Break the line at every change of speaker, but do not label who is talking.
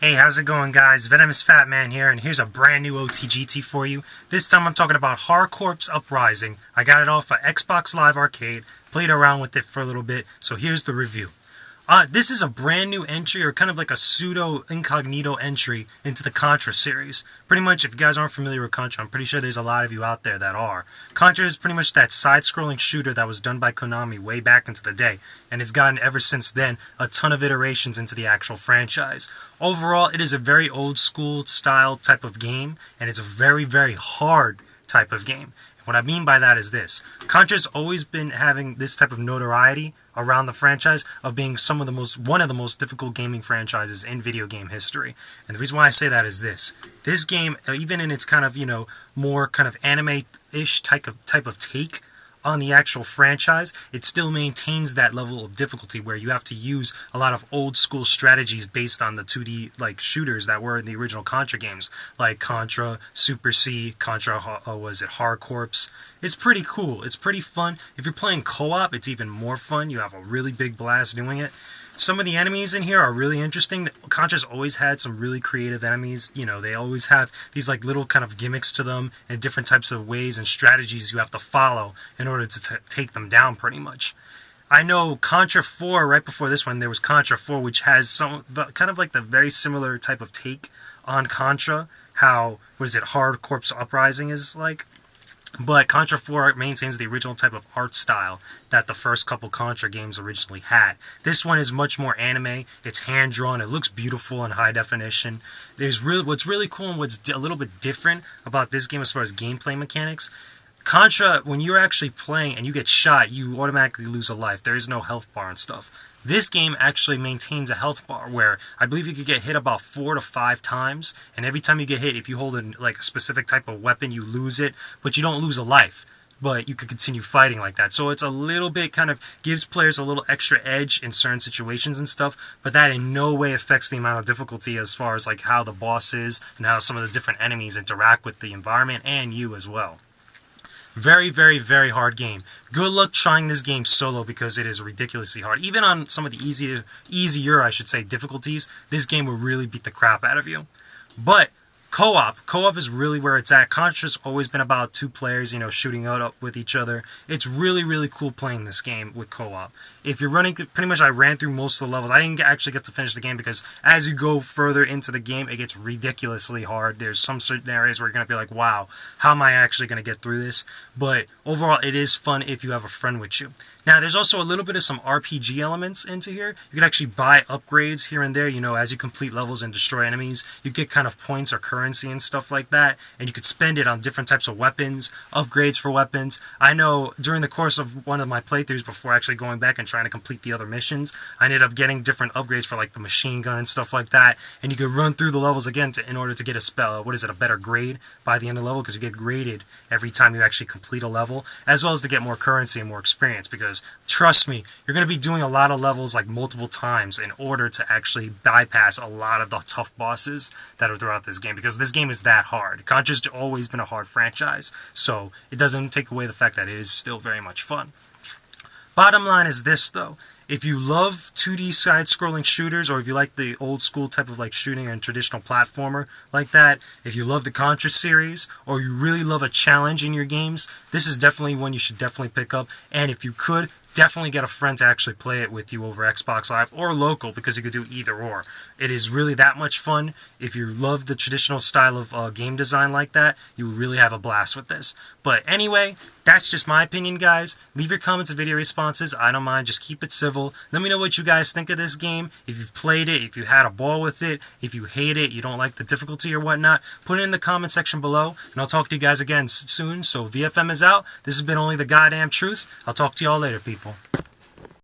Hey, how's it going, guys? Venomousfatman here, and here's a brand new OTGT for you. This time I'm talking about Corps Uprising. I got it off of Xbox Live Arcade, played around with it for a little bit, so here's the review. This is a brand new entry, or kind of like a pseudo incognito entry into the CONTRA series. Pretty much, if you guys aren't familiar with CONTRA, I'm pretty sure there's a lot of you out there that are. CONTRA is pretty much that side-scrolling shooter that was done by Konami way back into the day, and it's gotten ever since then a ton of iterations into the actual franchise. Overall, it is a very old-school style type of game, and it's a very, very hard type of game. What I mean by that is this. CONTRA's always been having this type of notoriety around the franchise of being one of the most difficult gaming franchises in video game history. And the reason why I say that is this. This game, even in its kind of, more kind of anime-ish type of take on the actual franchise, it still maintains that level of difficulty where you have to use a lot of old school strategies based on the 2D like shooters that were in the original CONTRA games, like CONTRA, Super C, CONTRA, Corps. It's pretty cool. It's pretty fun. If you're playing co-op, it's even more fun. You have a really big blast doing it. Some of the enemies in here are really interesting. CONTRA's always had some really creative enemies. They always have these like little kind of gimmicks to them and different types of ways and strategies you have to follow in order to take them down pretty much. I know CONTRA 4, right before this one, there was CONTRA 4, which has kind of like the very similar type of take on CONTRA. How, Corps Uprising is like. But CONTRA 4 maintains the original type of art style that the first couple CONTRA games originally had. This one is much more anime. It's hand-drawn. It looks beautiful in high definition. What's really cool and what's a little bit different about this game as far as gameplay mechanics, CONTRA, when you're actually playing and you get shot, you automatically lose a life. There is no health bar and stuff. This game actually maintains a health bar where I believe you could get hit about 4 to 5 times, and every time you get hit, if you hold a specific type of weapon, you lose it, but you don't lose a life. But you could continue fighting like that. So it's a little bit kind of gives players a little extra edge in certain situations and stuff, but that in no way affects the amount of difficulty as far as like how the boss is and how some of the different enemies interact with the environment and you as well. Very, very, very hard game. Good luck trying this game solo because it is ridiculously hard. Even on some of the easier, I should say, difficulties, this game will really beat the crap out of you. But co-op is really where it's at. CONTRA's always been about 2 players, shooting up with each other. It's really, really cool playing this game with co-op. If you're running, pretty much I ran through most of the levels. I didn't actually get to finish the game because as you go further into the game, it gets ridiculously hard. There's some certain areas where you're going to be like, wow, how am I actually going to get through this? But overall, it is fun if you have a friend with you. Now, there's also a little bit of some RPG elements into here. You can actually buy upgrades here and there, as you complete levels and destroy enemies. You get kind of points or currency and stuff like that, and you could spend it on different types of weapons, upgrades for weapons. I know during the course of one of my playthroughs before actually going back and trying to complete the other missions, I ended up getting different upgrades for like the machine gun and stuff like that, and you could run through the levels again in order to get a better grade by the end of the level, because you get graded every time you actually complete a level, as well as to get more currency and more experience, because trust me, you're going to be doing a lot of levels like multiple times in order to actually bypass a lot of the tough bosses that are throughout this game, because this game is that hard. CONTRA's always been a hard franchise, so it doesn't take away the fact that it is still very much fun. Bottom line is this, though. If you love 2D side-scrolling shooters, or if you like the old-school type of like shooting and traditional platformer like that, if you love the CONTRA series, or you really love a challenge in your games, this is definitely one you should definitely pick up. And if you could, definitely get a friend to actually play it with you over Xbox Live or local, because you could do either or. It is really that much fun. If you love the traditional style of game design like that, you will really have a blast with this. But anyway, that's just my opinion, guys. Leave your comments and video responses. I don't mind. Just keep it civil. Let me know what you guys think of this game. If you've played it, if you had a ball with it, if you hate it, you don't like the difficulty or whatnot, put it in the comment section below, and I'll talk to you guys again soon. So VFM is out. This has been Only the Goddamn Truth. I'll talk to y'all later, people.